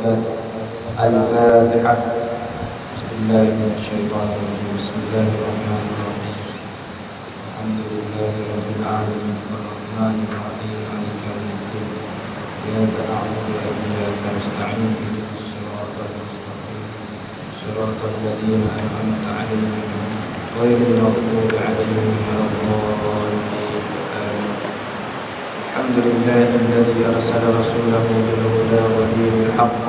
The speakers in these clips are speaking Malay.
وبركاته. الفاتحة. بسم الله من الشيطان الرجيم. بسم الله الرحمن الرحيم. الحمد لله رب العالمين الرحمن الرحيم مالك يوم الدين. إياك نعبد وإياك نستعين اهدنا الصراط المستقيم صراط الذين أنعمت عليهم غير المغضوب عليهم ولا الضالين. الحمد لله الذي أرسل رسوله بالهدى ودين الحق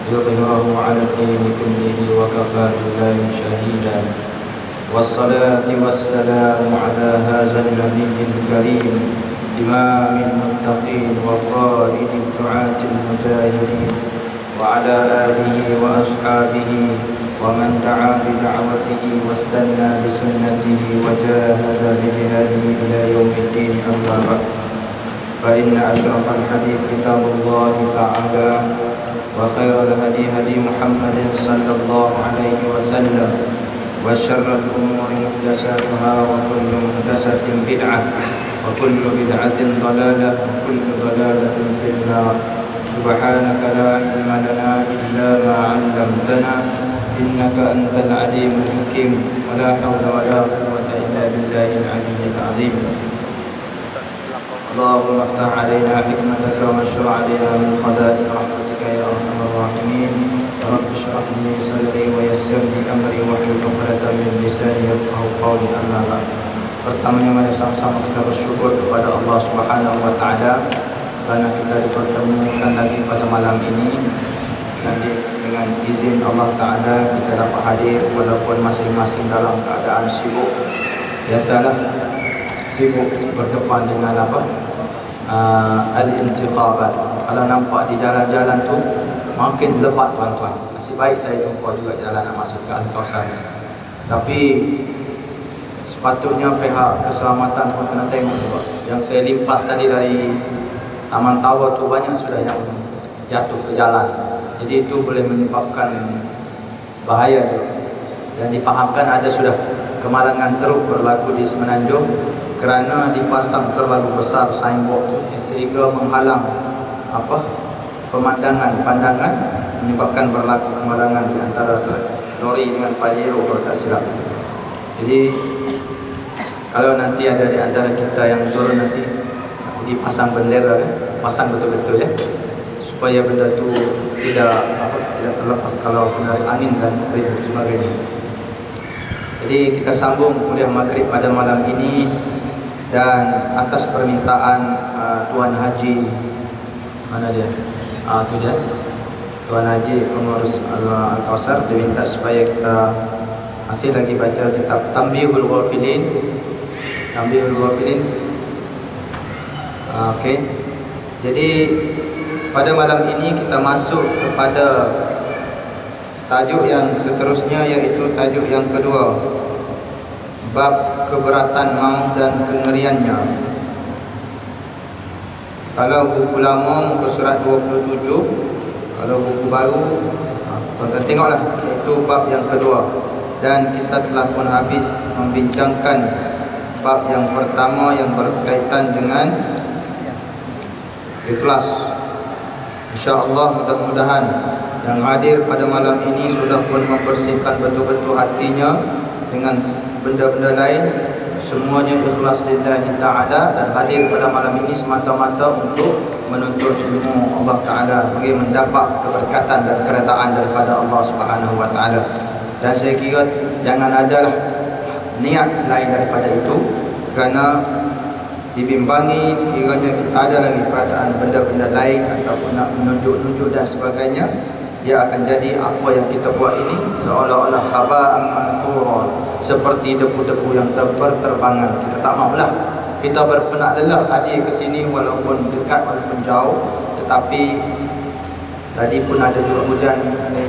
ليظهره على الدين كله وكفى بالله شهيدا. والصلاة والسلام على هذا النبي الكريم إمام المتقين وقائد الدعاة المجاهدين وعلى آله وأصحابه ومن دعا بدعوته واستنى بسنته وجاهد بجهاده إلى يوم الدين. أما بعد، فإن أشرف الحديث كتاب الله تعالى وخير الهدي هدي محمد صلى الله عليه وسلم وشر الأمور محدثاتها وكل محدثة بدعة وكل بدعة ضلالة وكل ضلالة في النار. سبحانك لا علم لنا إلا ما علمتنا إنك أنت العليم الحكيم ولا حول ولا قوة إلا بالله العلي العظيم. اللهم افتح علينا حكمتك وانشر علينا من خزائن رحمتك يا أرحم الراحمين. رب اشرح لي صدري ويسر لي أمري واحلل عقدة من لساني يفقهوا قولي. أما بعد. Pertamanya mari sama-sama kita bersyukur kepada Allah Subhanahu wa taala kerana kita dipertemukan lagi pada malam ini, dan dengan izin Allah taala kita dapat hadir walaupun masing-masing dalam keadaan sibuk. Biasalah sibuk berdepan dengan apa? Al-intikhabat. Kalau nampak di jalan-jalan tu makin lebat tuan-tuan. Nasib baik saya jumpa juga jalan nak masuk ke Al-Kausar. Tapi sepatutnya pihak keselamatan pun kena tengok juga. Yang saya limpas tadi dari Taman Tawar tu banyak sudah yang jatuh ke jalan. Jadi itu boleh menyebabkan bahaya juga. Dan dipahamkan ada sudah kemalangan teruk berlaku di Semenanjung kerana dipasang terlalu besar signboard sehingga menghalang pandangan, menyebabkan berlaku kemalangan di antara lori dengan pajero kalau tak silap. Jadi kalau nanti ada di antara kita yang turun nanti dipasang bendera, pasang betul-betul ya, supaya benda tu tidak terlepas kalau kena angin dan ribut sebagainya. Jadi kita sambung kuliah maghrib pada malam ini, dan atas permintaan Tuan Haji, mana dia? Tu dia, Tuan Haji pengurus Al-Kausar, dia minta supaya kita masih lagi baca kitab Tanbihul Ghafilin. Okey. Jadi pada malam ini kita masuk kepada tajuk yang seterusnya, iaitu tajuk yang kedua, bab keberatan maut dan kengeriannya. Kalau buku lama muka surat 27, kalau buku baru tuan-tuan tengoklah, iaitu bab yang kedua. Dan kita telah pun habis membincangkan bab yang pertama yang berkaitan dengan ikhlas. InsyaAllah mudah-mudahan yang hadir pada malam ini sudah pun membersihkan betul-betul hatinya dengan benda-benda lain, semuanya ikhlas lillahi ta'ala, dan hadir pada malam ini semata-mata untuk menuntut ilmu Allah ta'ala bagi mendapat keberkatan dan keredaan daripada Allah Subhanahu wa ta'ala. Dan saya kira jangan adalah niat selain daripada itu, kerana dibimbangi sekiranya kita ada lagi perasaan benda-benda lain ataupun nak menunjuk-nunjuk dan sebagainya, dia akan jadi apa yang kita buat ini seolah-olah haba'an manthura, seperti debu-debu yang berterbangan. Kita tak maulah kita berpenat lelah hadir ke sini walaupun dekat walaupun jauh, tetapi tadi pun ada juga hujan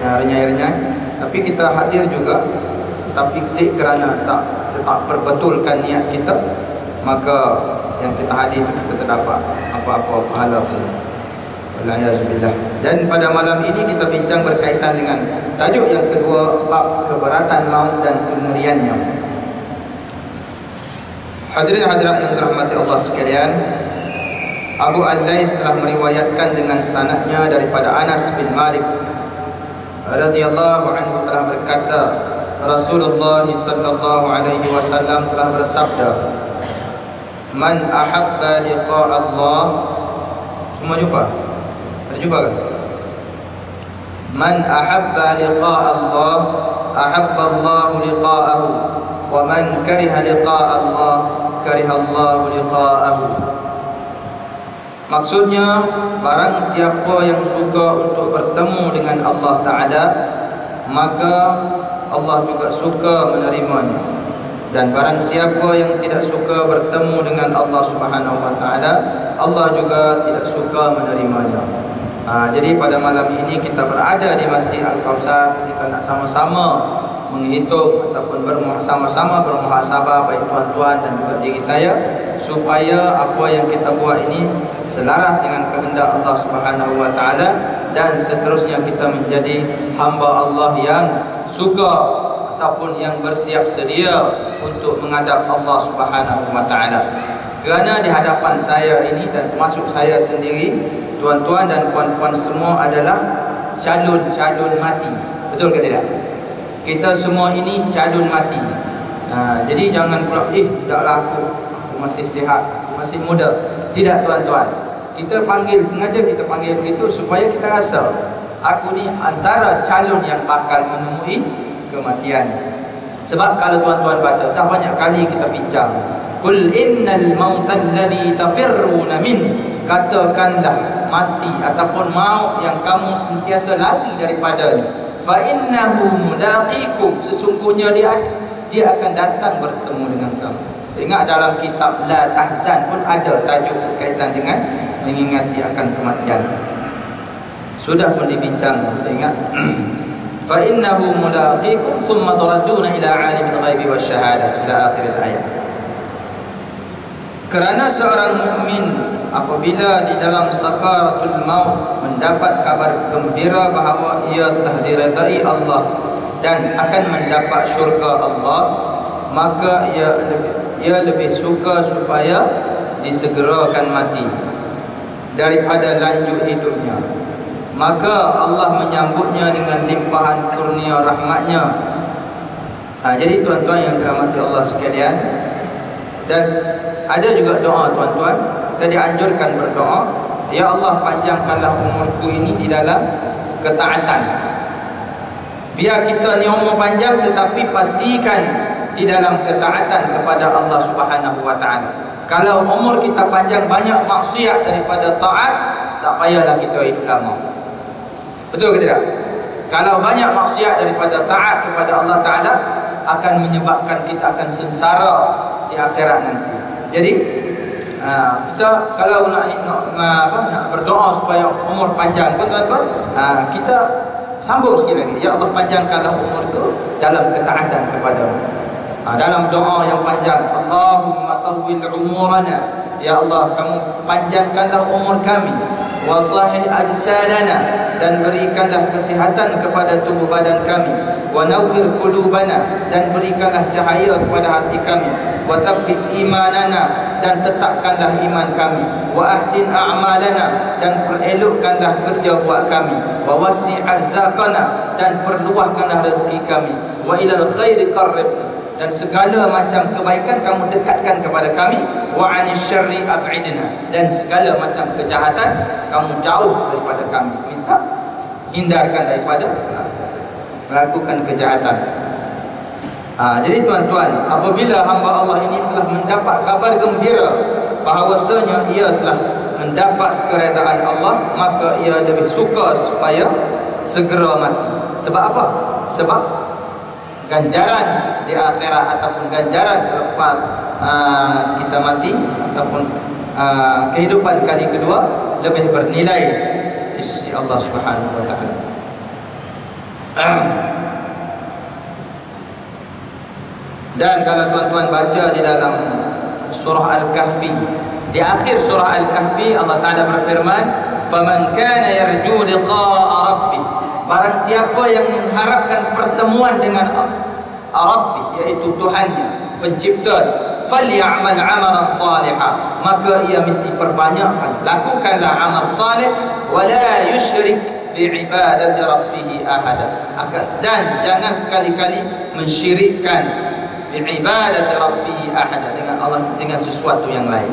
renyai-renyai, tapi kita hadir juga, tapi kerana tak perbetulkan niat kita, maka yang kita hadir itu kita terdapat apa-apa pahala pun. Wal'ayazubillah. Dan pada malam ini kita bincang berkaitan dengan tajuk yang kedua, bab keberatan maut dan kengeriannya. Hadirin hadirat yang dirahmati Allah sekalian, Abu Al-Lais telah meriwayatkan dengan sanadnya daripada Anas bin Malik radhiyallahu anhu telah berkata, Rasulullah sallallahu alaihi wasallam telah bersabda, "Man ahabba liqa Allah." Semua jumpa? Ada jumpa kan? Man ahabba liqa Allah, ahabba Allah liqa'ahu, wa man kariha liqa Allah, kariha Allah liqa'ahu. Maksudnya, barang siapa yang suka untuk bertemu dengan Allah Ta'ala, maka Allah juga suka menerimanya. Dan barang siapa yang tidak suka bertemu dengan Allah Subhanahu Wa Ta'ala, Allah juga tidak suka menerimanya. Jadi pada malam ini kita berada di Masjid Al-Kausar. Kita nak sama-sama menghitung ataupun sama-sama bermuhasabah, baik tuan-tuan dan juga diri saya, supaya apa yang kita buat ini selaras dengan kehendak Allah Subhanahu Wa Ta'ala, dan seterusnya kita menjadi hamba Allah yang suka ataupun yang bersiap sedia untuk menghadap Allah Subhanahu Wa Ta'ala. Kerana di hadapan saya ini dan termasuk saya sendiri, tuan-tuan dan puan-puan semua adalah calon-calon mati. Betul ke tidak? Kita semua ini calon mati. Jadi jangan pula, taklah aku masih sihat, masih muda. Tidak tuan-tuan. Kita panggil, sengaja kita panggil begitu supaya kita rasa aku ni antara calon yang bakal menemui kematian. Sebab kalau tuan-tuan baca, dah banyak kali kita bincang, Qul innal mautal ladzi tafirruna min, katakanlah mati ataupun maut yang kamu sentiasa lari daripadanya, fa innahu mulaqikum, sesungguhnya dia akan datang bertemu dengan kamu. Ingat dalam kitab La Tahzan pun ada tajuk berkaitan dengan mengingati akan kematian. Sudah pun dibincang, saya ingat. Fa innahu mulaqikum thumma turadduna ila alimil ghaibi wasyahadah, ila akhir ayat. Kerana seorang mukmin apabila di dalam sakaratul maut mendapat kabar gembira bahawa ia telah diredai Allah dan akan mendapat syurga Allah, maka ia lebih suka supaya disegerakan mati daripada lanjut hidupnya. Maka Allah menyambutnya dengan limpahan kurnia rahmatnya. Jadi tuan-tuan yang dirahmati Allah sekalian, dan ada juga doa tuan-tuan, kita dianjurkan berdoa, Ya Allah, panjangkanlah umurku ini di dalam ketaatan. Biar kita ni umur panjang, tetapi pastikan di dalam ketaatan kepada Allah Subhanahu Wa Ta'ala. Kalau umur kita panjang banyak maksiat daripada taat, tak payahlah kita hidup lama. Betul ke tidak? Kalau banyak maksiat daripada taat kepada Allah Ta'ala, akan menyebabkan kita akan sengsara di akhirat nanti. Jadi kita kalau nak berdoa supaya umur panjang pun tuan-tuan, kita sambung sikit lagi, Ya Allah, panjangkanlah umur itu dalam ketaatan kepada-Mu. Dalam doa yang panjang, Allahumma tawwil umurana, Ya Allah, kamu panjangkanlah umur kami, wa sahih ajsadana, dan berikanlah kesihatan kepada tubuh badan kami, wa nawwir qulubana, dan berikanlah cahaya kepada hati kami, wa thabbit imanana, dan tetapkanlah iman kami, wa ahsin a'malana, dan perelokkanlah kerja buat kami, wa wasi' arzaqana, dan perluahkanlah rezeki kami, wa ilal khairi qarrib, dan segala macam kebaikan kamu dekatkan kepada kami, wa anis syarri ab'idna, dan segala macam kejahatan kamu jauh daripada kami. Minta hindarkan daripada melakukan kejahatan. Jadi tuan-tuan, apabila hamba Allah ini telah mendapat kabar gembira bahawasanya ia telah mendapat keredaan Allah, maka ia lebih suka supaya segera mati. Sebab apa? Sebab ganjaran di akhirat ataupun ganjaran selepas kita mati ataupun kehidupan kali kedua lebih bernilai di sisi Allah Subhanahu Wa Ta'ala. Dan kalau tuan-tuan baca di dalam surah Al-Kahfi, di akhir surah Al-Kahfi Allah Ta'ala berfirman, "Faman kana yarju liqa'a rabbih", barang siapa yang mengharapkan pertemuan dengan Rabbih, iaitu Tuhannya, pencipta, "falya'mal 'amalan salihah", maka ia mesti perbanyakkan. Lakukanlah amal saleh wala yusyrik bi'ibadati rabbih ahada. Dan jangan sekali-kali mensyirikkan bi'ibadati rabbih ahada, dengan Allah, dengan sesuatu yang lain.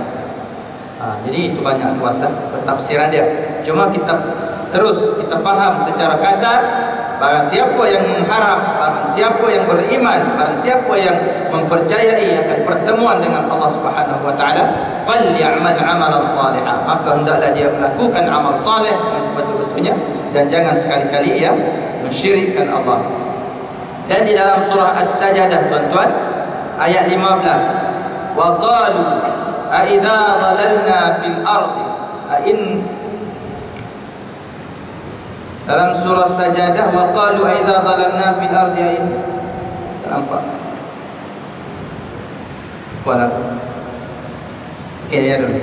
Jadi itu banyak luas dah pentafsiran dia. Cuma kita faham secara kasar. Barang siapa yang mengharap, barang siapa yang beriman, barang siapa yang mempercayai akan pertemuan dengan Allah Subhanahu wa taala, falyamal amalan salihan, maka hendaklah dia melakukan amal saleh yang sebetul-betulnya, dan jangan sekali-kali ia mensyirikkan Allah. Dan di dalam surah As-Sajdah, tuan-tuan, ayat 15, wa qalu a idza dhalalna fil ardi dalam surah Sajadah, wa qalu idza dhalalna fil ardi nampak kuala tu. Okey, ya dulu.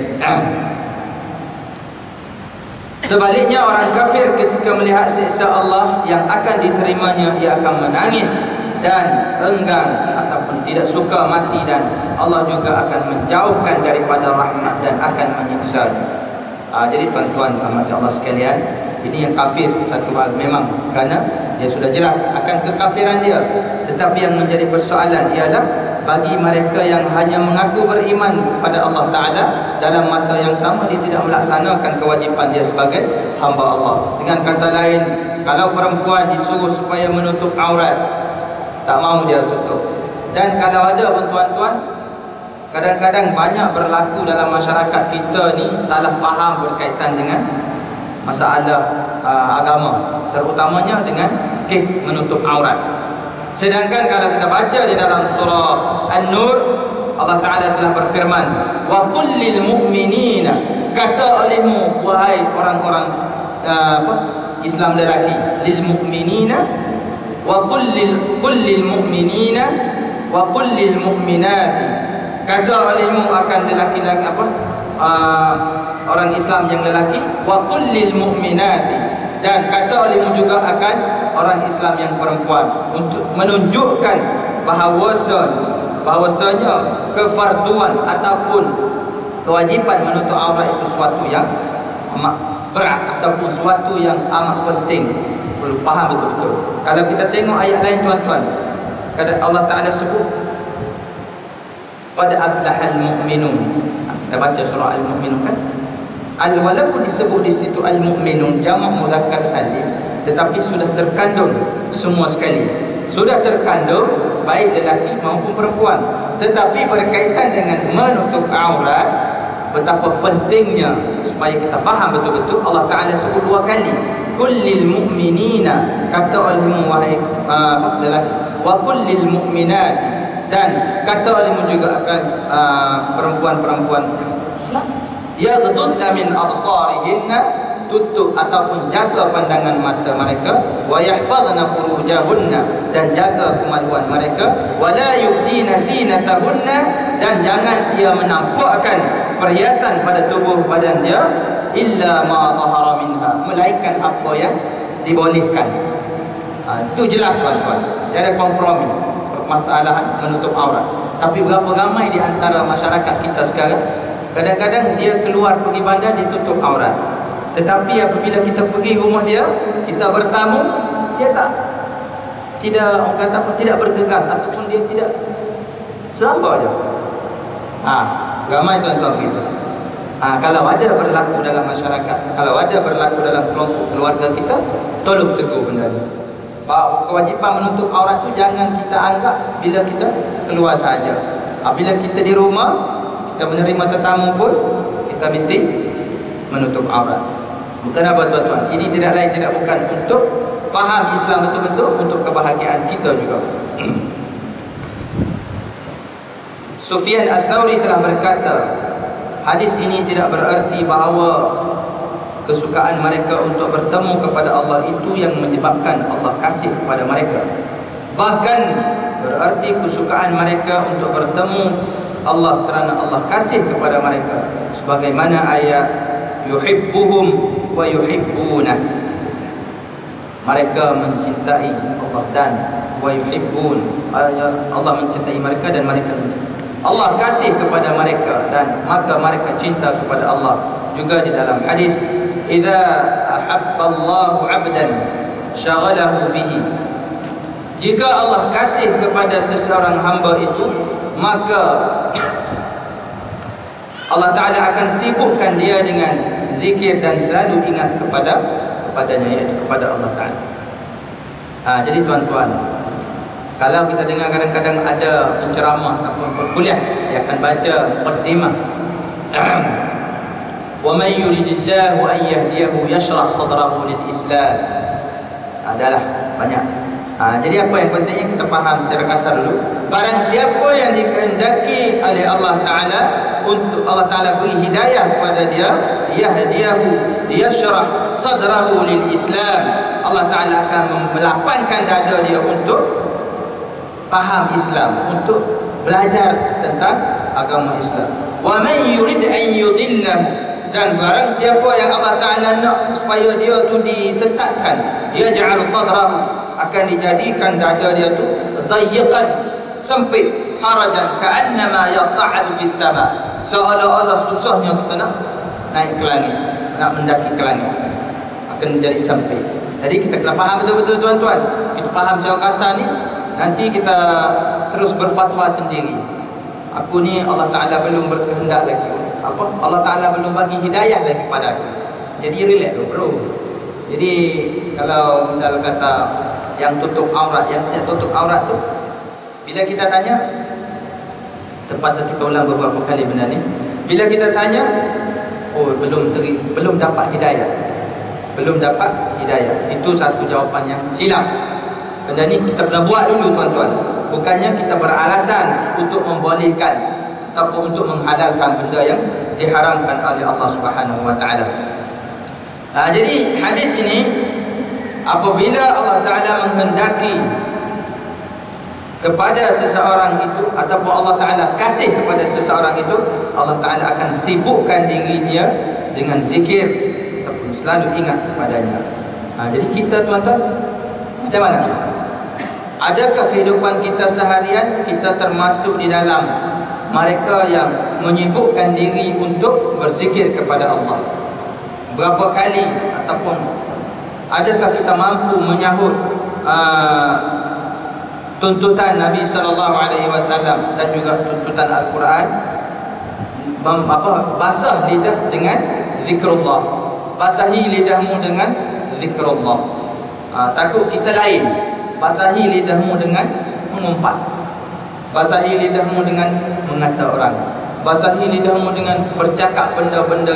Sebaliknya orang kafir ketika melihat siksa Allah yang akan diterimanya, ia akan menangis dan enggan ataupun tidak suka mati, dan Allah juga akan menjauhkan daripada rahmat dan akan menyiksanya. Jadi tuan-tuan rahmat Allah sekalian, ini yang kafir satu hal memang, kerana dia sudah jelas akan kekafiran dia. Tetapi yang menjadi persoalan ialah bagi mereka yang hanya mengaku beriman kepada Allah Ta'ala, dalam masa yang sama dia tidak melaksanakan kewajipan dia sebagai hamba Allah. Dengan kata lain, kalau perempuan disuruh supaya menutup aurat, tak mau dia tutup. Dan kalau ada tuan-tuan, kadang-kadang banyak berlaku dalam masyarakat kita ni salah faham berkaitan dengan masalah agama, terutamanya dengan kes menutup aurat. Sedangkan kalau kita baca di dalam surah An-Nur, Allah Ta'ala telah berfirman, wa qul lil mu'minina, kata olehmu wahai orang-orang Islam lelaki, lil mu'minina, wa qul lil mu'minina wa qul lil mu'minati, kata olehmu akan lelaki-lelaki orang Islam yang lelaki, wa qul lil mu'minati, dan kata olehmu juga akan orang Islam yang perempuan, untuk menunjukkan bahawasanya kefarduan ataupun kewajipan menutup aurat itu suatu yang amat berat ataupun suatu yang amat penting. Perlu faham betul-betul. Kalau kita tengok ayat lain tuan-tuan, kadang Allah Ta'ala sebut qad aflahal mu'minun. Kita baca surah Al-Mu'minun kan, walaupun disebut di situ Al-Mu'minun jamak mudzakkar salim, tetapi sudah terkandung semua sekali, sudah terkandung baik lelaki maupun perempuan. Tetapi berkaitan dengan menutup aurat, betapa pentingnya supaya kita faham betul-betul, Allah Ta'ala sebut dua kali, kullil mu'minina, kata olehmu wahai lelaki, wa kullil mu'minat, dan kata olehmu juga akan perempuan-perempuan Islam, yaghdudna min absarihinna, tutup ataupun jaga pandangan mata mereka, wa yahfazna furujahunna, dan jaga kemaluan mereka, wa la yubdina zinatahunna, dan jangan ia menampakkan perhiasan pada tubuh badan dia, illa ma zahara minha, melainkan apa yang dibolehkan. Itu jelas tuan-tuan, dia ada kompromi permasalahan menutup aurat. Tapi berapa ramai di antara masyarakat kita sekarang, kadang-kadang dia keluar pergi bandar, dia tutup aurat, tetapi apabila kita pergi rumah dia, kita bertamu, dia tidak orang kata apa, tidak bergegas ataupun dia tidak selamba je. Ramai tuan-tuan kita. Kalau ada berlaku dalam masyarakat, kalau ada berlaku dalam keluarga kita, tolong tegur benda ni. Kewajipan menutup aurat tu jangan kita anggap bila kita keluar saja. Bila kita di rumah, kita menerima tetamu pun kita mesti menutup aurat. Bukan apa tuan-tuan, ini tidak lain tidak bukan untuk faham Islam betul-betul, untuk kebahagiaan kita juga. Sufyan Ats-Tsauri telah berkata, hadis ini tidak berarti bahawa kesukaan mereka untuk bertemu kepada Allah itu yang menyebabkan Allah kasih kepada mereka. Bahkan berarti kesukaan mereka untuk bertemu Allah kerana Allah kasih kepada mereka, sebagaimana ayat yuhibbuhum wa yuhibbuna, mereka mencintai Allah dan wa yuhibbun, Allah mencintai mereka dan mereka mencintai. Allah kasih kepada mereka dan maka mereka cinta kepada Allah. Juga di dalam hadis, idza ahabballahu 'abdan syaghalahu bihi. Jika Allah kasih kepada seseorang hamba itu, maka Allah Ta'ala akan sibukkan dia dengan zikir dan selalu ingat kepadanya, iaitu kepada Allah Ta'ala. Jadi tuan-tuan, kalau kita dengar kadang-kadang ada penceramah ataupun perkuliah, dia akan baca muqaddimah. Wa may yuridillahu an yahdiyahu yashrah sadrahu lil Islam. Adalah banyak. Jadi apa yang pentingnya kita faham secara kasar dulu. Barang siapa yang dikehendaki oleh Allah Ta'ala untuk Allah Ta'ala beri hidayah kepada dia, yahdiyahu yashrah sadrahu lil Islam, Allah Ta'ala akan melapangkan dada dia untuk faham Islam, untuk belajar tentang agama Islam. Wa man yurid an yudillahu, dan barang siapa yang Allah Ta'ala nak supaya dia tu disesatkan, yaj'al sadrahu, akan dijadikan dada dia tu dayiqan, sempit, harajan, ka'annama yas'adu fis sama, seolah-olah susahnya kita nak naik ke langit, nak mendaki ke langit, akan menjadi sempit. Jadi kita kena faham betul-betul tuan-tuan. Kita faham cara kasar ni, nanti kita terus berfatwa sendiri. Aku ni Allah Ta'ala belum berkehendak lagi, Allah Ta'ala belum bagi hidayah lagi pada aku. Jadi relax bro. Jadi kalau misal kata yang tutup aurat, yang tidak tutup aurat tu, bila kita tanya, terpaksa kita ulang beberapa kali benda ni. Bila kita tanya, oh belum dapat hidayah, belum dapat hidayah, itu satu jawapan yang silap. Benda ni kita pernah buat dulu tuan-tuan. Bukannya kita beralasan untuk membolehkan ataupun untuk menghalalkan benda yang diharamkan oleh Allah Subhanahu wa Ta'ala. Jadi hadis ini, apabila Allah Ta'ala menghendaki kepada seseorang itu, ataupun Allah Ta'ala kasih kepada seseorang itu, Allah Ta'ala akan sibukkan dirinya dengan zikir ataupun selalu ingat kepadanya. Jadi kita tuan-tuan, macam mana? Adakah kehidupan kita seharian kita termasuk di dalam mereka yang menyibukkan diri untuk berzikir kepada Allah? Berapa kali ataupun adakah kita mampu menyahut tuntutan Nabi SAW dan juga tuntutan Al-Quran, basah lidah dengan zikrullah, basahi lidahmu dengan zikrullah. Takut kita lain, basahi lidahmu dengan mengumpat, basahi lidahmu dengan mengata orang, basahi lidahmu dengan bercakap benda-benda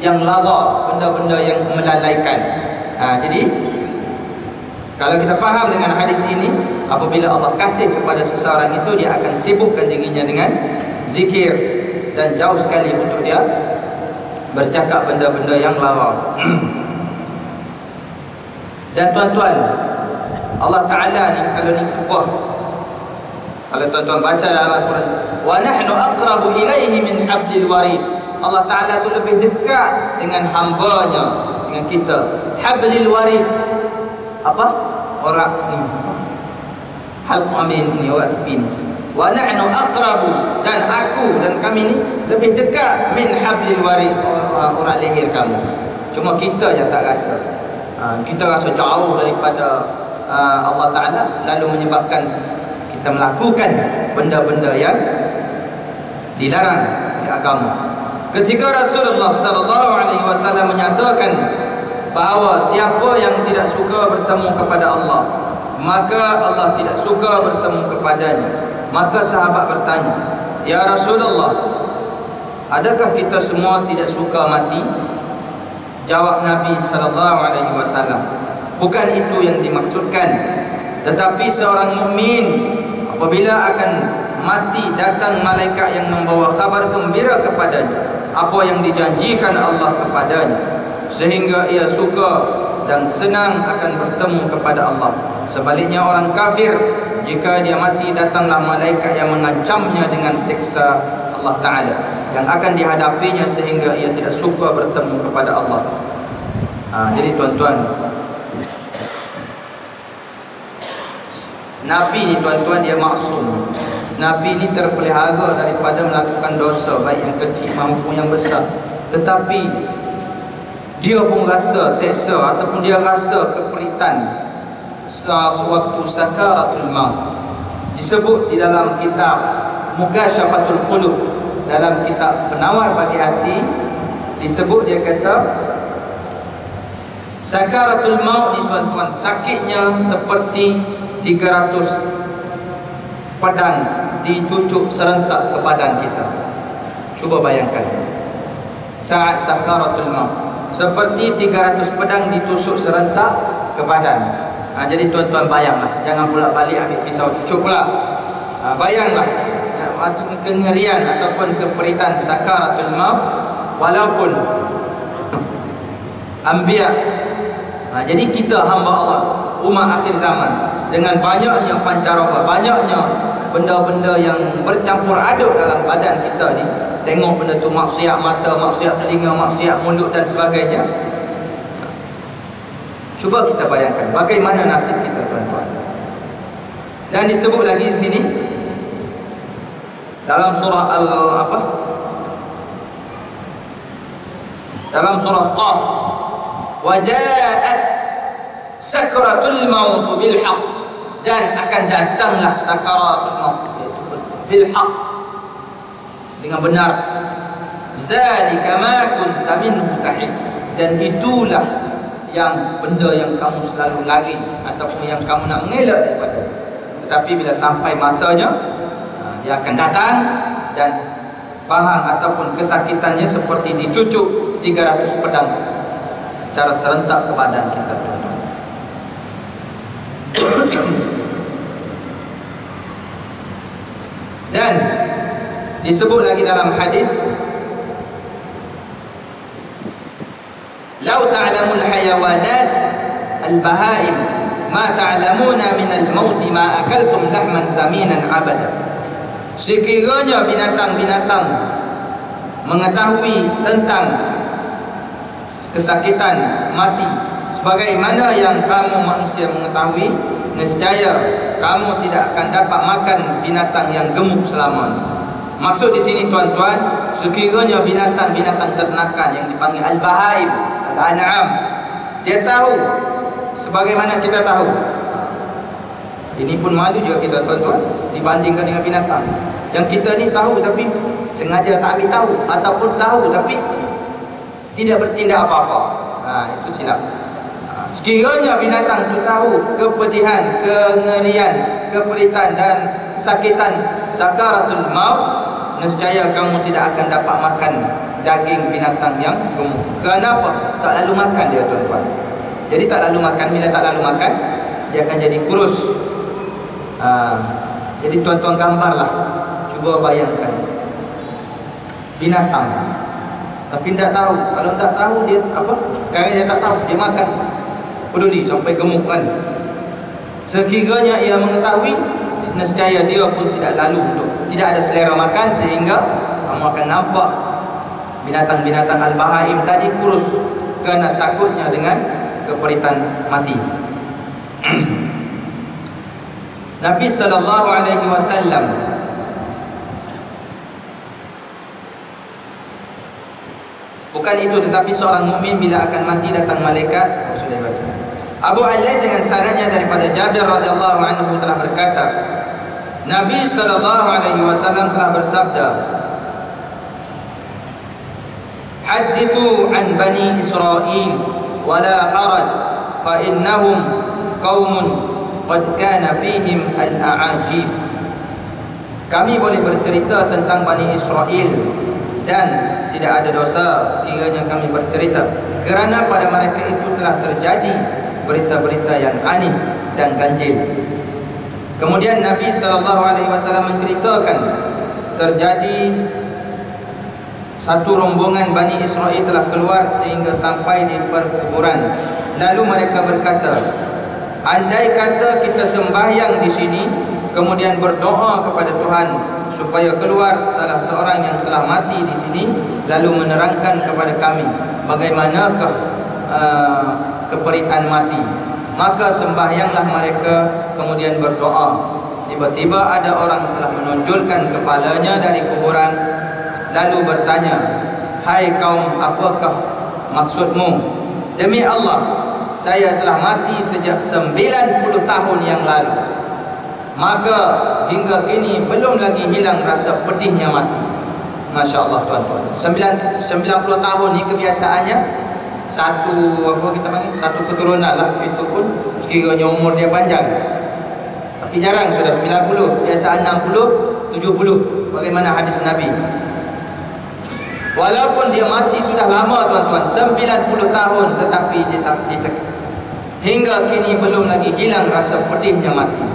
yang lara, benda-benda yang melalaikan. Jadi kalau kita faham dengan hadis ini, apabila Allah kasih kepada seseorang itu, dia akan sibukkan dirinya dengan zikir dan jauh sekali untuk dia bercakap benda-benda yang lara. Dan tuan-tuan, Allah Ta'ala ni, kalau ni sebuah, kalau tuan-tuan baca dalam Al-Quran, wa nahnu aqrabu ilaihi min hablil warid, Allah Ta'ala tu lebih dekat dengan hambanya, dengan kita. Hablil warid, apa? Orang ni, halq amin ni, orang tepi ni. Wa nahnu aqrabu, dan aku dan kami ni lebih dekat min hablil warid, orang leher kamu. Cuma kita je tak rasa. Kita rasa jauh daripada Allah Ta'ala, lalu menyebabkan kita melakukan benda-benda yang dilarang di agama. Ketika Rasulullah SAW menyatakan bahawa siapa yang tidak suka bertemu kepada Allah, maka Allah tidak suka bertemu kepadanya, maka sahabat bertanya, ya Rasulullah, adakah kita semua tidak suka mati? Jawab Nabi SAW, bukan itu yang dimaksudkan, tetapi seorang mukmin apabila akan mati, datang malaikat yang membawa kabar gembira kepadanya apa yang dijanjikan Allah kepadanya, sehingga ia suka dan senang akan bertemu kepada Allah. Sebaliknya orang kafir, jika dia mati, datanglah malaikat yang mengancamnya dengan siksa Allah Ta'ala yang akan dihadapinya, sehingga ia tidak suka bertemu kepada Allah. Jadi tuan-tuan, Nabi ni tuan-tuan, dia maksum. Nabi ni terpelihara daripada melakukan dosa, baik yang kecil maupun yang besar. Tetapi dia pun rasa seksa ataupun dia rasa keperitan sewaktu sakaratul maut. Disebut di dalam kitab Mukasyafatul Qulub, dalam kitab Penawar Bagi Hati, disebut, dia kata sakaratul maut ni tuan-tuan, sakitnya seperti 300 pedang dicucuk serentak ke badan kita. Cuba bayangkan saat sakaratul maut, seperti 300 pedang ditusuk serentak ke badan. Jadi tuan-tuan bayanglah, jangan pula balik ambil pisau cucuk pula. Bayanglah macam kengerian ataupun keperitan sakaratul maut. Walaupun anbiya, jadi kita hamba Allah, umat akhir zaman, dengan banyaknya pancaroba, banyaknya benda-benda yang bercampur aduk dalam badan kita ni, tengok benda tu maksiat mata, maksiat telinga, maksiat mulut dan sebagainya. Cuba kita bayangkan bagaimana nasib kita, tuan-tuan. Dan disebut lagi di sini dalam surah dalam surah Qaf, waja'at sakratul maut bil haqq, dan akan datanglah sakaratul maut, yaitu bil haqq, dengan benar. Zalika ma kunta minhu tahid, dan itulah yang benda yang kamu selalu lari ataupun yang kamu nak mengelak daripada. Tetapi bila sampai masanya, dia akan datang dan bahang ataupun kesakitannya seperti dicucuk 300 pedang secara serentak ke badan kita. Dan disebut lagi dalam hadis, "Lau ta'lamul hayawanat al-bahaim ma ta'lamuna min al-maut ma akaltum lahman saminan abada." Sekiranya binatang-binatang mengetahui tentang kesakitan mati sebagaimana yang kamu manusia mengetahui, nescaya kamu tidak akan dapat makan binatang yang gemuk selamanya. Maksud di sini, tuan-tuan, sekiranya binatang-binatang ternakan yang dipanggil al-bahaim, al-an'am, dia tahu sebagaimana kita tahu. Ini pun malu juga kita, tuan-tuan, dibandingkan dengan binatang. Yang kita ni tahu tapi sengaja tak ambil tahu, ataupun tahu tapi tidak bertindak apa-apa. Itu silap. Sekiranya binatang itu tahu kepedihan, kengerian, keperitan dan kesakitan sakaratul maut, nescaya kamu tidak akan dapat makan daging binatang yang gemuk. Kenapa? Tak lalu makan dia, tuan-tuan. Jadi tak lalu makan. Bila tak lalu makan, dia akan jadi kurus. Jadi tuan-tuan gambarlah, cuba bayangkan binatang tapi tidak tahu. Kalau tak tahu dia apa? Sekarang dia tak tahu, dia makan, peduli sampai gemuk kan. Sekiranya ia mengetahui, nescaya dia pun tidak lalu, tidak ada selera makan, sehingga kamu akan nampak binatang-binatang al-bahaim tadi kurus kerana takutnya dengan keperitan mati. Nabi sallallahu alaihi wasallam bukan itu, tetapi seorang mukmin bila akan mati datang malaikat. Sudah baca. Abu Al-Lays dengan sanadnya daripada Jabir radhiyallahu anhu telah berkata, Nabi sallallahu alaihi wasallam telah bersabda, "Hadithu an bani Israil wala haraj fa innahum qaumun qad kana fihim al-a'ajib." Kami boleh bercerita tentang Bani Israel dan tidak ada dosa sekiranya kami bercerita, kerana pada mereka itu telah terjadi berita-berita yang aneh dan ganjil. Kemudian Nabi SAW menceritakan terjadi satu rombongan Bani Israel telah keluar sehingga sampai di perkuburan. Lalu mereka berkata, andai kata kita sembahyang di sini kemudian berdoa kepada Tuhan supaya keluar salah seorang yang telah mati di sini, lalu menerangkan kepada kami bagaimanakah keperitan mati, maka sembahyanglah mereka kemudian berdoa di Tiba-tiba ada orang telah menonjolkan kepalanya dari kuburan, lalu bertanya, "Hai kaum, apakah maksudmu?" "Demi Allah, saya telah mati sejak 90 tahun yang lalu. Maka hingga kini belum lagi hilang rasa pedihnya mati." Masya Allah tuan-tuan, 90 tahun ni kebiasaannya satu keturunan lah. Itu pun sekiranya umur dia panjang, tapi jarang sudah 90. Biasaan 60, 70. Bagaimana hadis Nabi. Walaupun dia mati sudah lama tuan-tuan, 90 tahun, tetapi dia cakap, hingga kini belum lagi hilang rasa pedihnya mati.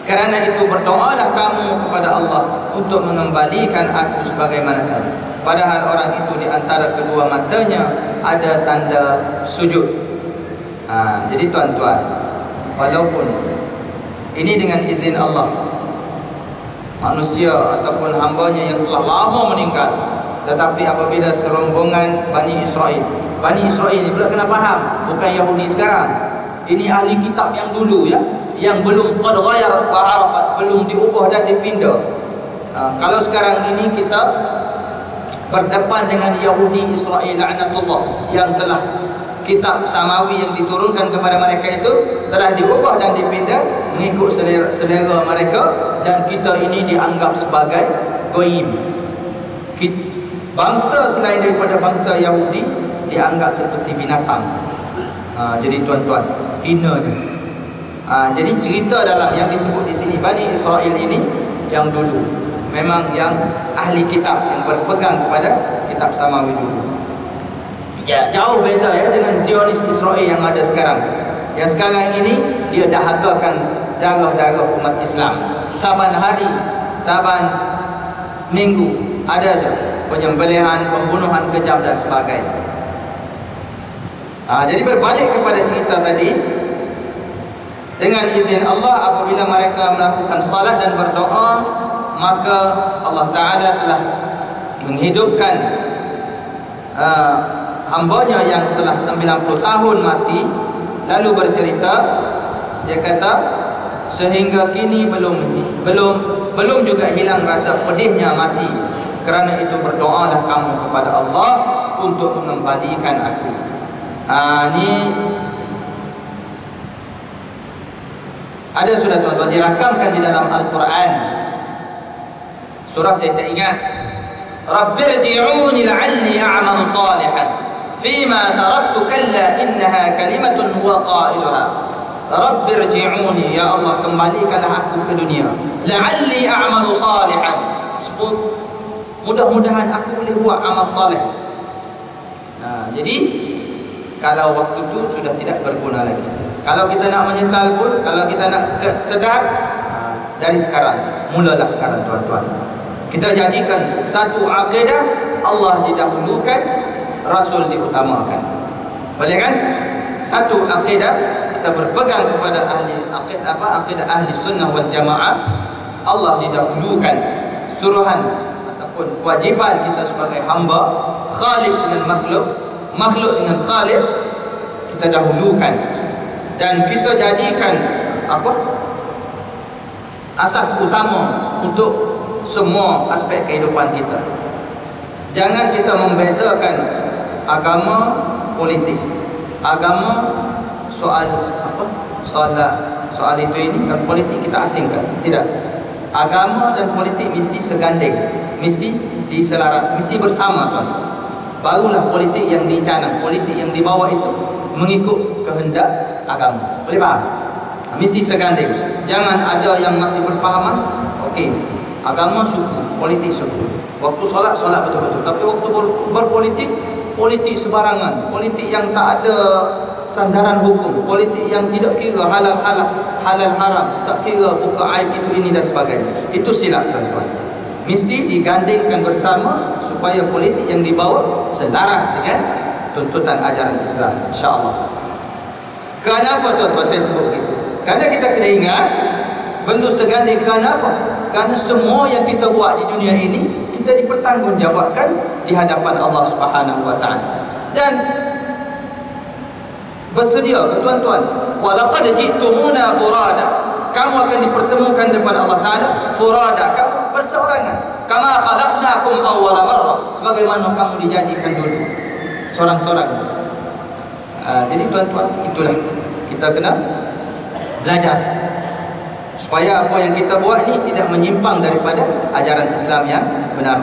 Kerana itu berdoalah kamu kepada Allah untuk mengembalikan aku sebagaimana dahulu. Padahal orang itu di antara kedua matanya ada tanda sujud. Jadi tuan-tuan, walaupun ini dengan izin Allah, manusia ataupun hambanya yang telah lama meninggal, tetapi apabila serombongan Bani Israel ini pula kena faham, bukan Yahudi sekarang. Ini ahli kitab yang dulu ya, yang belum qad ghayarat wa arafat, belum diubah dan dipindah. Kalau sekarang ini kita berdepan dengan Yahudi Israel laknatullah, yang telah kitab samawi yang diturunkan kepada mereka itu telah diubah dan dipindah mengikut selera mereka, dan kita ini dianggap sebagai goib. Bangsa selain daripada bangsa Yahudi dianggap seperti binatang. Jadi tuan-tuan, hina je. Jadi cerita dalam yang disebut di sini Bani Israel ini yang dulu memang yang ahli kitab, yang berpegang kepada kitab samawi dulu. Ya, jauh beza ya dengan Zionis Israel yang ada sekarang. Yang sekarang ini dia dahagakan darah-darah umat Islam. Saban hari, saban minggu ada je penyembelihan, pembunuhan kejam dan sebagainya. Jadi berbalik kepada cerita tadi, dengan izin Allah apabila mereka melakukan salat dan berdoa, maka Allah Ta'ala telah menghidupkan hambanya yang telah 90 tahun mati. Lalu bercerita, dia kata, sehingga kini belum juga hilang rasa pedihnya mati. Kerana itu berdoalah kamu kepada Allah untuk mengembalikan aku. Ini ada sudah tuan-tuan, dirakamkan di dalam Al-Quran. Surah saya tak ingat. Rabbirji'uni la'alli a'malu salihan fima taraktu kalla innaha kalimatun huwa qailuha. Rabbirji'uni, ya Allah kembalikanlah aku ke dunia, la'alli a'malu salihan, mudah-mudahan aku boleh buat amal saleh. Jadi kalau waktu itu sudah tidak berguna lagi, kalau kita nak menyesal pun, kalau kita nak sedar, dari sekarang, mulalah sekarang tuan-tuan. Kita jadikan satu akidah, Allah didahulukan, Rasul diutamakan. Boleh kan? Satu akidah, kita berpegang kepada akidah ahli sunnah wal jamaah, Allah didahulukan. Suruhan ataupun kewajiban kita sebagai hamba, Khaliq dengan makhluk, makhluk dengan Khaliq, kita dahulukan. Dan kita jadikan asas utama untuk semua aspek kehidupan kita. Jangan kita membezakan agama politik. Agama soal solat, soal itu ini, dan politik kita asingkan. Tidak. Agama dan politik mesti segandeng, mesti diselarat, mesti bersama tuan. Barulah politik yang dicanang, politik yang dibawa itu mengikut kehendak agama. Boleh faham? Mesti segandeng. Jangan ada yang masih berfahaman, okey, agama suku, politik suku. Waktu solat, solat betul-betul. Tapi waktu berpolitik, politik sebarangan, politik yang tak ada sandaran hukum, politik yang tidak kira halal haram, tak kira buka aib itu ini dan sebagainya. Itu silap tuan-tuan. Mesti digandingkan bersama supaya politik yang dibawa selaras dengan tuntutan ajaran Islam, insya-Allah. Kenapa tuan-tuan saya sebut begitu? Kerana kita kena ingat belum seganding. Kerana apa? Kerana semua yang kita buat di dunia ini kita dipertanggungjawabkan di hadapan Allah Subhanahu wa taala. Dan bersedia tuan-tuan, walaqad ji'tumuna furada, kamu akan dipertemukan depan Allah Ta'ala furada, kamu berseorangan, kama khalaqnakum awwala marrah, sebagaimana kamu dijadikan dulu seorang-seorang. Jadi tuan-tuan, itulah kita kena belajar supaya apa yang kita buat ni tidak menyimpang daripada ajaran Islam yang benar.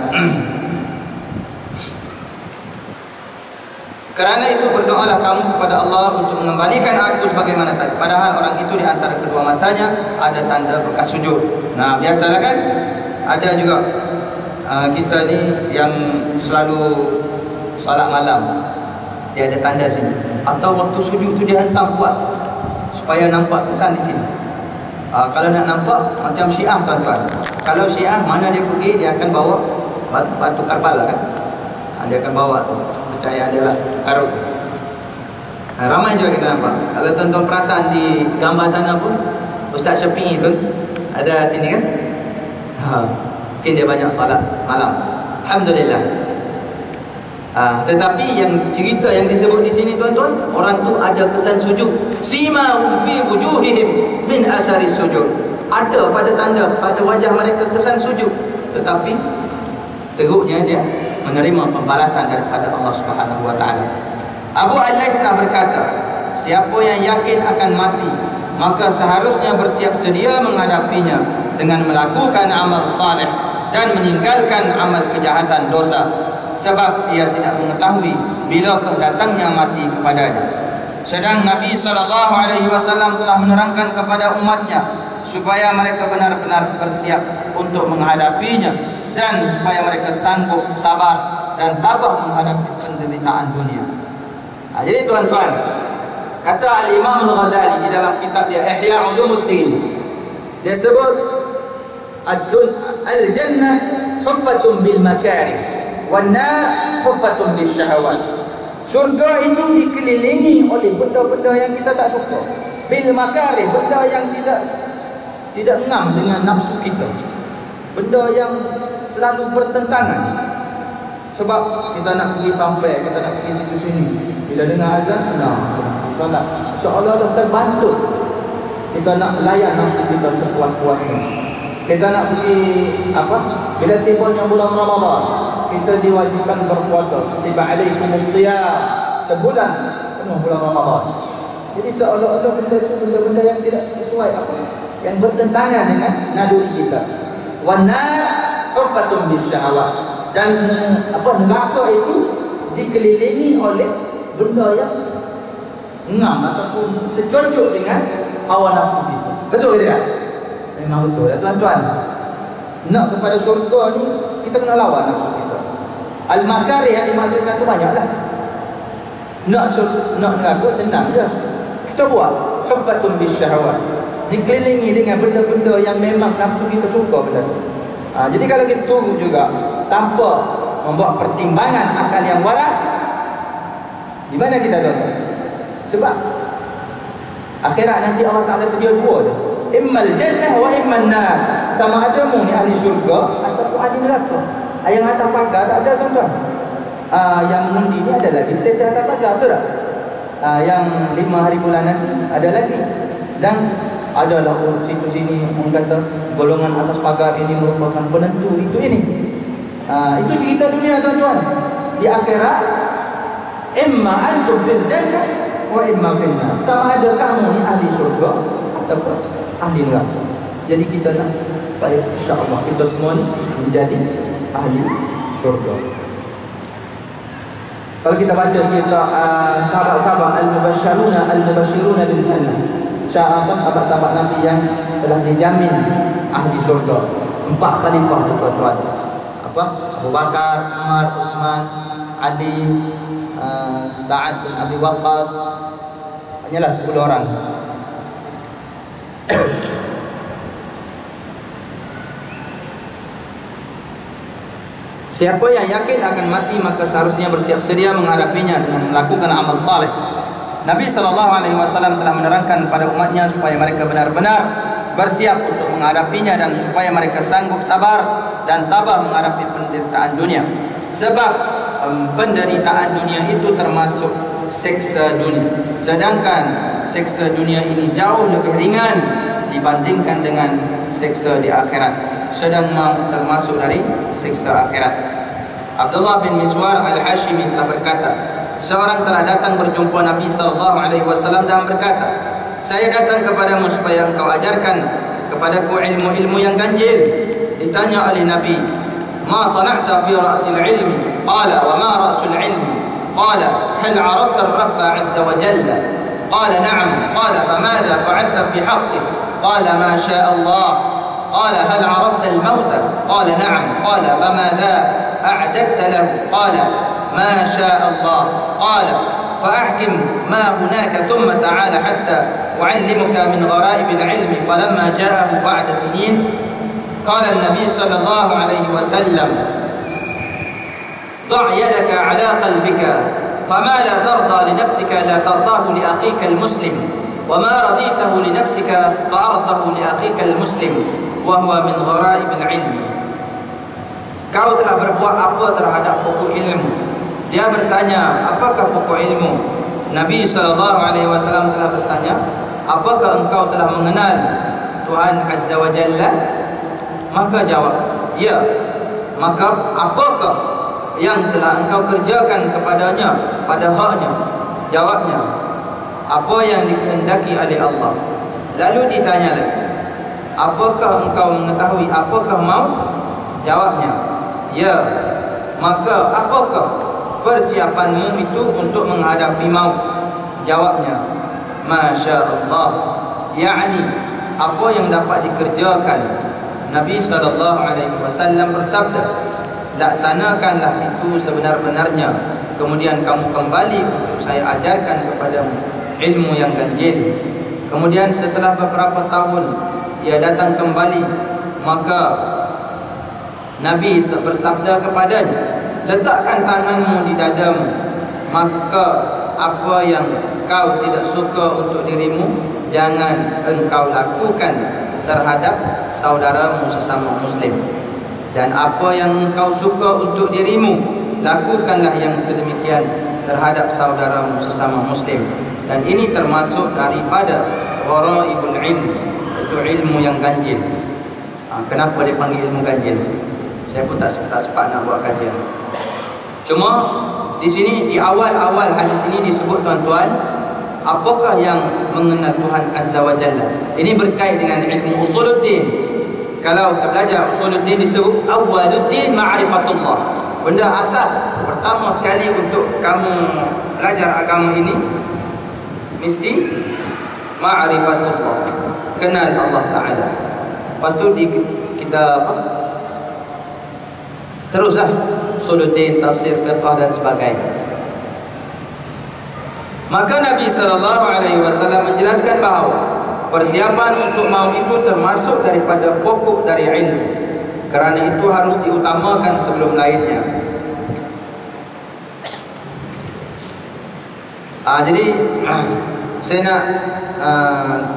Kerana itu berdoalah kamu kepada Allah untuk mengembalikan aku sebagaimana tadi. Padahal orang itu di antara kedua matanya ada tanda bekas sujud. Nah, biasalah kan ada juga kita ni yang selalu salat malam, dia ada tanda sini. Atau waktu sujud tu dia hantam kuat supaya nampak kesan di sini. Kalau nak nampak macam Syiah tuan-tuan. Kalau Syiah mana dia pergi dia akan bawa batu Karbala kan. Dia akan bawa tu. Percaya adalah karut. Ramai juga kita nampak. Kalau tuan-tuan perasan di gambar sana pun Ustaz Syafi'i tu ada sini kan. Mungkin dia banyak salat malam. Alhamdulillah. Tetapi yang cerita yang disebut di sini tuan-tuan, orang tu ada kesan sujud. Simahum fi wujuhihim min asaris sujud. Ada pada tanda pada wajah mereka kesan sujud. Tetapi teruknya dia menerima pembalasan daripada Allah Subhanahu wa taala. Abu Al-Laisnah berkata, siapa yang yakin akan mati, maka seharusnya bersiap sedia menghadapinya dengan melakukan amal saleh dan meninggalkan amal kejahatan dosa, sebab ia tidak mengetahui bila datangnya mati kepadanya. Sedang Nabi SAW telah menerangkan kepada umatnya supaya mereka benar-benar bersiap untuk menghadapinya dan supaya mereka sanggup sabar dan tabah menghadapi penderitaan dunia. Jadi tuan-tuan, kata Al-Imam Al-Ghazali di dalam kitab dia Ihya Ulumuddin, dia sebut al-jannah huffatun bil makarih wan nar huffatun bis syahawat. Syurga itu dikelilingi oleh benda-benda yang kita tak suka. Bil makarih, benda yang tidak ngam dengan nafsu kita. Benda yang selalu bertentangan. Sebab kita nak pergi fanfare, kita nak pergi situ sini, bila dengar azan, solat, seolah-olah terbantu. Kita nak layan nafsu kita sepuas-puasnya. Kita nak pergi bila tibanya bulan Ramadan, kita diwajibkan berpuasa. Tiba alaikumus siyam, sebulan penuh bulan Ramadan. Jadi seolah-olah benda itu benda-benda yang tidak sesuai yang bertentangan dengan naluri kita. Wan nar huffatun bis syahawat. Dan neraka itu dikelilingi oleh benda yang ngam ataupun secocok dengan hawa nafsu kita. Betul ke tidak? Memang betul ya tuan-tuan. Nak kepada syurga ni kita kena lawan nafsu kita. Al-makarih yang dimaksudkan tu banyaklah. Nak neraka senang je. Kita buat huffatun bis syahawat. Dikelilingi dengan benda-benda yang memang nafsu kita suka benda tu. Jadi kalau kita turut juga tanpa membuat pertimbangan akal yang waras, di mana kita ada? Sebab akhirat nanti Allah Ta'ala sedia dua je, immal jannah wa imman nar. Sama ada mu ni ahli syurga ataupun ahli neraka. Yang atas pagar tak ada tuan-tuan. Yang mengundi ni ada lagi status atas pagar, betul tak? Yang 5 hari bulan nanti ada lagi. Dan adalah situ sini orang kata golongan atas pagar ini merupakan penentu itu ini. Itu cerita dunia tuan-tuan. Di akhirat imma antum fil jannah wa imma fil nar. Sama ada kamu ni ahli syurga ataupun ahli neraka. Jadi kita nak supaya insya-Allah kita semua ni menjadi ahli syurga. Kalau kita baca cerita sahabat-sahabat al-mubashshiruna bil jannah, sahabat-sahabat Nabi yang telah dijamin ahli syurga, 4 khalifah tuan-tuan. Abu Bakar, Umar, Uthman, Ali, Sa'ad bin Abi Waqqas, hanyalah 10 orang. Siapa yang yakin akan mati maka seharusnya bersiap sedia menghadapinya dengan melakukan amal saleh. Nabi SAW telah menerangkan pada umatnya supaya mereka benar-benar bersiap untuk menghadapinya dan supaya mereka sanggup sabar dan tabah menghadapi penderitaan dunia. Sebab penderitaan dunia itu termasuk seksa dunia. Sedangkan seksa dunia ini jauh lebih ringan dibandingkan dengan siksa di akhirat, sedang maut termasuk dari siksa akhirat. Abdullah bin Miswar Al-Hashimi telah berkata, seorang telah datang berjumpa Nabi SAW dan berkata, saya datang kepadamu supaya engkau ajarkan kepadaku ilmu-ilmu yang ganjil. Ditanya oleh Nabi, ma sana'ta fi ra'sil ilmi? Qala wa ma ra'sul ilmi? Qala hal 'arafta ar-rabb 'azza wa jalla? Qala na'am. Qala famadha fa'alta fi haqqi? Qala ma syaa Allah. Qala hal 'arafta al-mauta? Qala na'am. Qala famadha a'dadta lahu? Qala ma syaa Allah. Qala فأحكم ما هناك ثم تعال حتى أعلمك من غرائب العلم. فلما جاءه بعد سنين قال النبي صلى الله عليه وسلم ضع يدك على قلبك فما لا ترضى لنفسك لا ترضاه لأخيك المسلم وما رضيته لنفسك فأرضه لأخيك المسلم وهو من غرائب العلم. Kau telah berbuat apa terhadap pokok ilmu? Dia bertanya, apakah pokok ilmu? Nabi SAW telah bertanya, apakah engkau telah mengenal Tuhan Azza wa Jalla? Maka jawab, ya. Maka apakah yang telah engkau kerjakan kepadanya pada haknya? Jawabnya, apa yang dikehendaki oleh Allah. Lalu ditanya lagi, apakah engkau mengetahui apakah maut? Jawabnya, ya. Maka apakah persiapanmu itu untuk menghadapi maut? Jawabnya, Masya Allah, yakni apa yang dapat dikerjakan. Nabi SAW bersabda, laksanakanlah itu sebenar-benarnya, kemudian kamu kembali untuk saya ajarkan kepadamu ilmu yang ganjil. Kemudian setelah beberapa tahun ia datang kembali, maka Nabi bersabda kepadanya, letakkan tanganmu di dadamu, maka apa yang kau tidak suka untuk dirimu, jangan engkau lakukan terhadap saudaramu sesama muslim. Dan apa yang engkau suka untuk dirimu, lakukanlah yang sedemikian terhadap saudaramu sesama muslim. Dan ini termasuk daripada gharaibul ilm, itu ilmu yang ganjil. Kenapa dia panggil ilmu ganjil? Saya pun tak sempat nak buat kajian. Cuma di sini, di awal-awal hadis ini disebut, tuan-tuan, apakah yang mengenal Tuhan Azza wa Jalla. Ini berkait dengan ilmu usuluddin. Kalau kita belajar usuluddin disebut awwaluddin ma'rifatullah. Benda asas pertama sekali untuk kamu belajar agama ini mesti ma'rifatullah, kenal Allah Ta'ala. Lepas tu kita apa? Teruslah usuluddin, tafsir, fiqh dan sebagainya. Maka Nabi SAW menjelaskan bahawa persiapan untuk maut itu termasuk daripada pokok dari ilmu. Kerana itu harus diutamakan sebelum lainnya. Jadi saya nak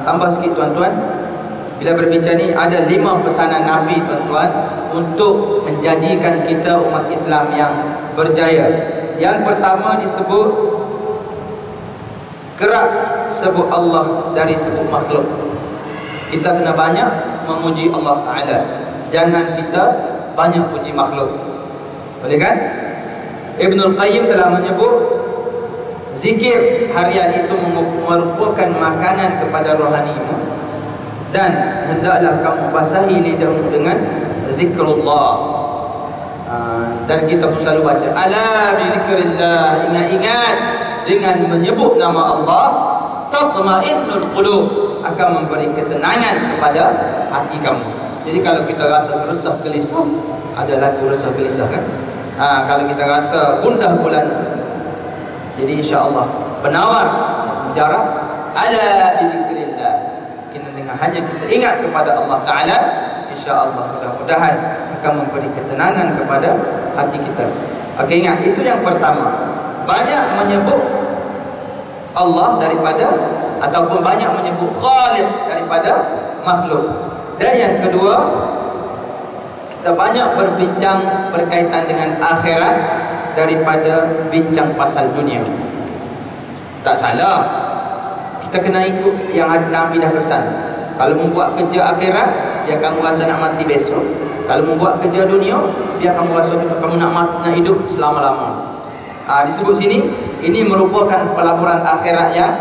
tambah sikit, tuan-tuan. Bila berbincang ni, ada 5 pesanan Nabi, tuan-tuan, untuk menjadikan kita umat Islam yang berjaya. Yang pertama disebut kerap sebut Allah dari sebut makhluk. Kita kena banyak memuji Allah Ta'ala, jangan kita banyak puji makhluk. Boleh kan? Ibnul Qayyim telah menyebut zikir harian itu merupakan makanan kepada rohanimu, dan hendaklah kamu basahi lidahmu dengan zikrullah. Dan kita pun selalu baca, ala bi zikrillah, ingat-ingat dengan menyebut nama Allah, tatma'innul qulub, akan memberi ketenangan kepada hati kamu. Jadi kalau kita rasa resah gelisah, ada lagu resah gelisah kan? Kalau kita rasa gundah gulana, jadi insya-Allah penawar mujarab ala bi zikrillah, kita dengan hanya kita ingat kepada Allah Ta'ala, insya-Allah mudah-mudahan akan memberi ketenangan kepada hati kita. Okey, ingat, itu yang pertama. Banyak menyebut Allah daripada, ataupun banyak menyebut Khaliq daripada makhluk. Dan yang kedua, kita banyak berbincang berkaitan dengan akhirat daripada bincang pasal dunia. Tak salah, kita kena ikut yang Nabi dah pesan. Kalau membuat kerja akhirat, biar kamu rasa nak mati besok. Kalau membuat kerja dunia, biar kamu rasa kamu nak hidup selama-lama. Disebut sini, ini merupakan pelaburan akhirat yang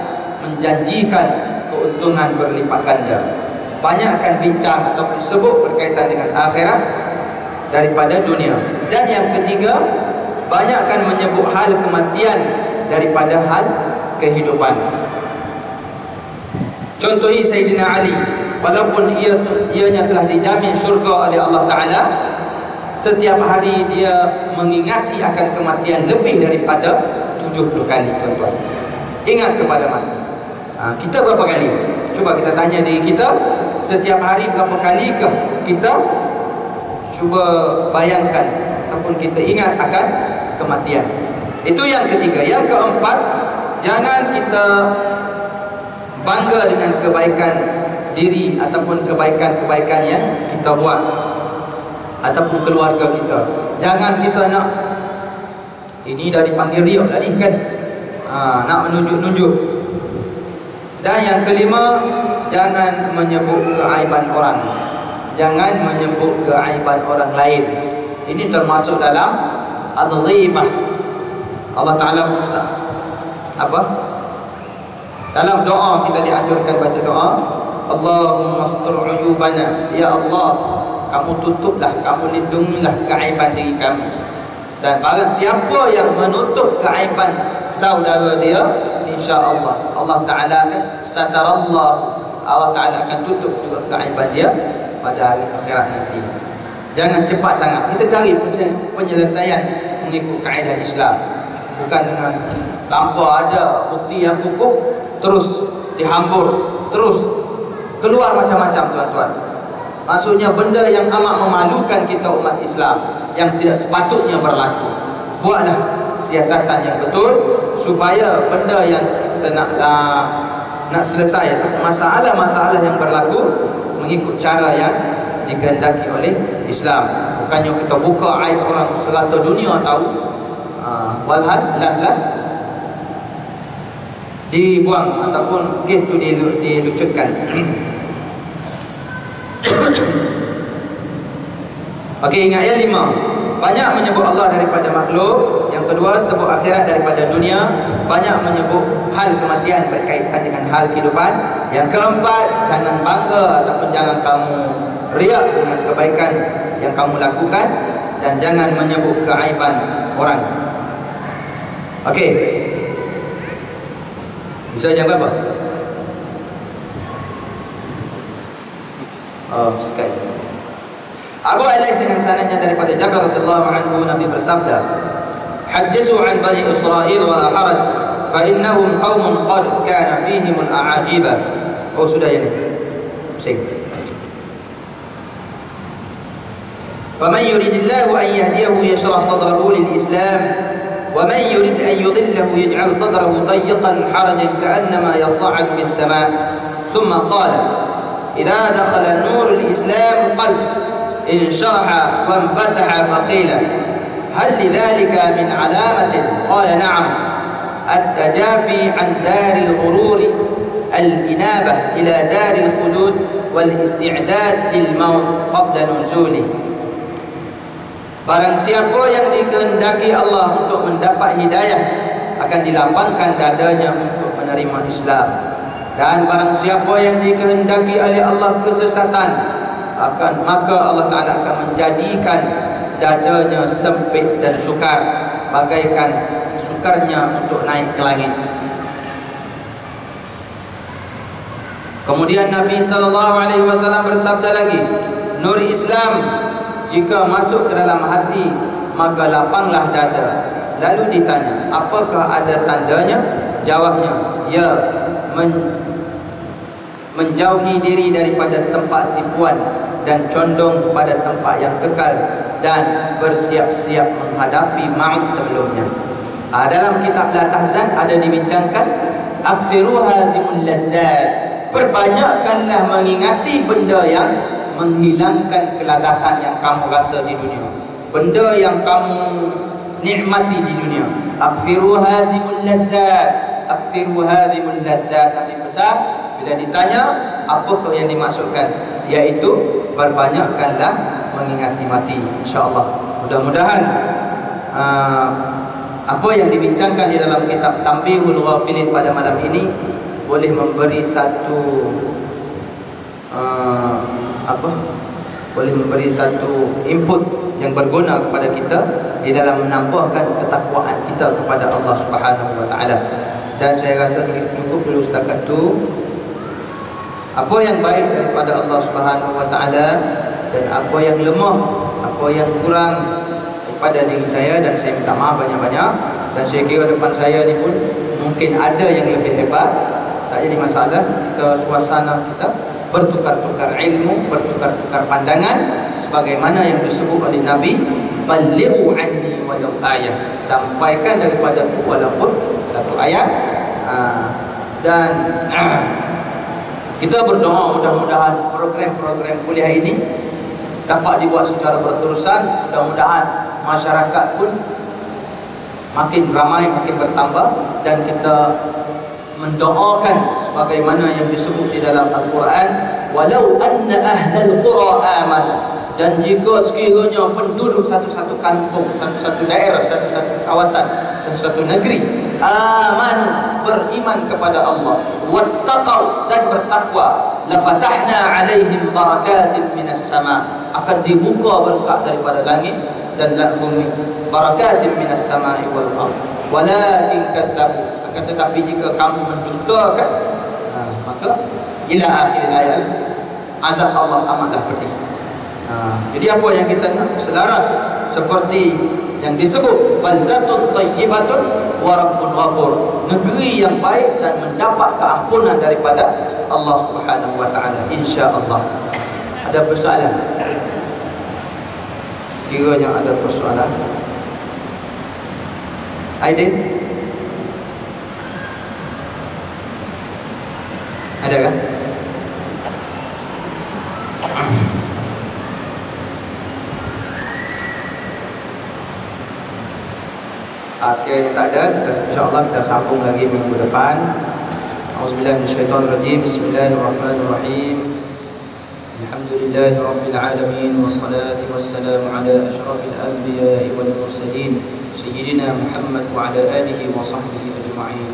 menjanjikan keuntungan berlipat ganda. Banyakkan bincang atau disebut berkaitan dengan akhirat daripada dunia. Dan yang ketiga, banyakkan menyebut hal kematian daripada hal kehidupan. Contohi Sayyidina Ali, walaupun ianya telah dijamin syurga oleh Allah Ta'ala, setiap hari dia mengingati akan kematian lebih daripada 70 kali, tuan-tuan. Ingat kepada mati. Kita berapa kali? Cuba kita tanya diri kita, setiap hari berapa kalikah kita cuba bayangkan ataupun kita ingat akan kematian. Itu yang ketiga. Yang keempat, jangan kita bangga dengan kebaikan diri ataupun kebaikan-kebaikan yang kita buat ataupun keluarga kita. Jangan kita nak, ini dari panggil riak tadi kan, nak menunjuk-nunjuk. Dan yang kelima, jangan menyebut keaiban orang. Jangan menyebut keaiban orang lain. Ini termasuk dalam al-ghibah. Allah Ta'ala apa? Dalam doa kita dianjurkan baca doa, Allahumma astur uyubana, ya Allah, kamu tutuplah, kamu lindungilah keaiban diri kami. Dan barang siapa yang menutup keaiban saudara dia, insya-Allah Allah Ta'ala akan satarallah, Allah Ta'ala akan tutup juga keaiban dia pada hari akhirat nanti. Jangan cepat sangat. Kita cari penyelesaian mengikut kaedah Islam, bukan dengan tanpa ada bukti yang kukuh terus dihambur, terus keluar macam-macam, tuan-tuan. Maksudnya benda yang amat memalukan kita umat Islam, yang tidak sepatutnya berlaku. Buatlah siasatan yang betul supaya benda yang kita nak selesai, masalah-masalah yang berlaku mengikut cara yang dikehendaki oleh Islam. Bukannya kita buka aib orang serata dunia tahu, walhal las-las dibuang ataupun kes tu dilucutkan. Okey, ingat ya, 5. Banyak menyebut Allah daripada makhluk. Yang kedua, sebut akhirat daripada dunia. Banyak menyebut hal kematian berkaitan dengan hal kehidupan. Yang keempat, jangan bangga ataupun jangan kamu riak dengan kebaikan yang kamu lakukan. Dan jangan menyebut keaiban orang. Okey, bisa jam berapa? Sekali. Abu Alais dengan sanadnya daripada Jabir radhiyallahu anhu, Nabi bersabda, "Hadithu an Bani Israil wa la haraj, fa innahum qaumun qad kana fihim al-a'ajib." Oh, sudah ini. Pusing. "Faman yuridillahu an yahdiyahu yashrah sadrahu lil-Islam, wa man yurid an yudillahu yaj'al sadrahu dayyqan harajan ka'annama yas'adu fis sama'." Thumma qala, "Idza dakhala nur al-Islam qalb انشرح وانفسح فقيل هل لذلك من علامة؟ قال نعم، التجافي عن دار الغرور، الإنابة إلى دار الخلود، والاستعداد للموت قبل نزوله." Barang siapa yang dikehendaki Allah untuk mendapat hidayah, akan dilapangkan dadanya untuk menerima Islam. Dan barang siapa yang dikehendaki oleh Allah kesesatan, maka Allah Ta'ala akan menjadikan dadanya sempit dan sukar, bagaikan sukarnya untuk naik ke langit. Kemudian Nabi SAW bersabda lagi, nur Islam jika masuk ke dalam hati, maka lapanglah dada. Lalu ditanya, apakah ada tandanya? Jawabnya, ya, menjauhi diri daripada tempat tipuan dan condong kepada tempat yang kekal, dan bersiap-siap menghadapi maut sebelumnya. Dalam kitab La Tahzan ada dibincangkan, aksiru hazimul lazzat, perbanyakkanlah mengingati benda yang menghilangkan kelazatan yang kamu rasa di dunia, benda yang kamu nikmati di dunia. Aksiru hazimul lazzat, aksiru hazimul lazzat. Nabi pesan, Bila ditanya, apakah yang dimaksudkan? Iaitu berbanyakkanlah mengingati mati. InsyaAllah. Mudah-mudahan apa yang dibincangkan di dalam kitab Tanbihul Ghafilin pada malam ini boleh memberi satu boleh memberi satu input yang berguna kepada kita di dalam menambahkan ketakwaan kita kepada Allah Subhanahu wa taala. Dan saya rasa cukup dulu setakat tu. Apa yang baik daripada Allah Subhanahu wa taala dan apa yang lemah, apa yang kurang daripada diri saya, dan saya minta maaf banyak-banyak. Dan saya kira depan saya ni pun mungkin ada yang lebih hebat. Tak jadi masalah. Kita suasana kita bertukar-tukar ilmu, bertukar-tukar pandangan, sebagaimana yang disebut oleh Nabi, balighu anni walau ayat, sampaikan daripadaku walaupun satu ayat. Dan kita berdoa mudah-mudahan program-program kuliah ini dapat dibuat secara berterusan. Mudah-mudahan masyarakat pun makin ramai, makin bertambah, dan kita mendoakan sebagaimana yang disebut di dalam Al-Quran, walau anna ahlal qura amanu, dan jika sekiranya penduduk satu-satu kampung, satu-satu daerah, satu-satu kawasan, satu-satu negeri amanu, beriman kepada Allah, wattaqau, dan bertakwa, lafatahna alaihim barakatin minas sama, akan dibuka berkat daripada langit dan bumi, barakatin minas samai wal ardh, walakin kadzabu, akan tetapi jika kamu mendustakan, maka ila akhir ayat, azab Allah amatlah pedih. Jadi apa yang kita nak selaras seperti yang disebut baldatun thayyibatun wa rabbun ghafur, negeri yang baik dan mendapat keampunan daripada Allah Subhanahu wa taala, insya-Allah. Ada persoalan? Sekiranya ada persoalan, Aidin, ada kan? Sekiranya tak ada, kita insya-Allah kita sambung lagi minggu depan. Auzubillahi minasyaitonirrajim. Bismillahirrahmanirrahim. Alhamdulillahi rabbil alamin, wassalatu wassalamu ala asyrafil anbiya'i wal mursalin, sayyidina Muhammad wa ala alihi wa sahbihi ajma'in.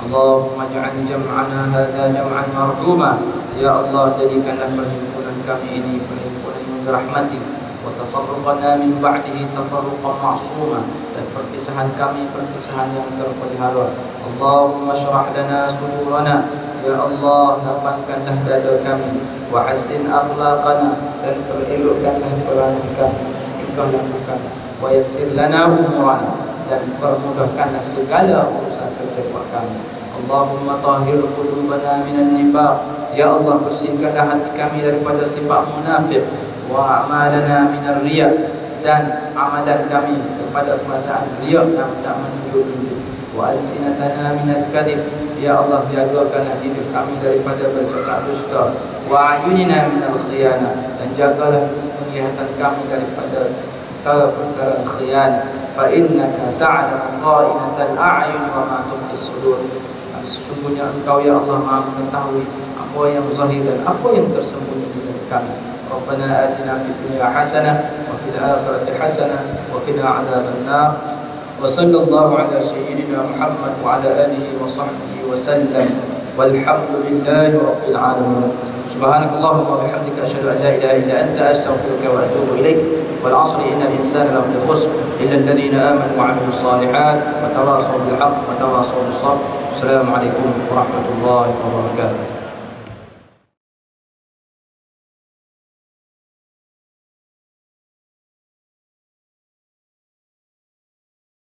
Allahumma ij'al jam'ana hadza jam'an marhuma. Ya Allah, jadikanlah perhimpunan kami ini perhimpunan yang dirahmati, wa tafarruqana min ba'dihi tafarruqan ma'suma, dan perpisahan kami perpisahan yang terpelihara. Allahumma syrah lana sudurana, ya Allah, lapangkanlah dada kami, wa hassin akhlaqana, dan perelokkanlah perangai kami, tingkah laku kami, wa yassir lana umurana, dan permudahkanlah segala urusan kehidupan kami. Allahumma tahhir qulubana minan nifaq, ya Allah, bersihkanlah hati kami daripada sifat munafik, wa a'malana minar riya, dan amalan kami daripada perasaan riya yang tak menunjuk-nunjuk, wa alsinatana minal kadhib, ya Allah, jagakanlah hidup kami daripada bercakap dusta, wa ayunina minal khiyana, dan jagalah penglihatan kami daripada perkara-perkara khianat, fa innaka ta'lamu kha'inatal a'yun wa ma tukhfis sudur, sesungguhnya Engkau ya Allah Maha mengetahui apa yang zahir dan apa yang tersembunyi di dalam kami. Rabbana atina fid dunya hasanah wa fil akhirati hasanah wa qina adzaban nar. Wa sallallahu ala sayyidina Muhammad wa ala alihi wa sahbihi wa sallam. Walhamdulillahi rabbil alamin. Subhanakallahumma wa bihamdika asyhadu an la ilaha illa anta astaghfiruka wa atubu ilaik. Wal 'asri innal insana lafi khusr illa alladhina amanu wa 'amilus salihat wa tawassaw bil haqq wa tawassaw bis sabr. Assalamualaikum warahmatullahi wabarakatuh.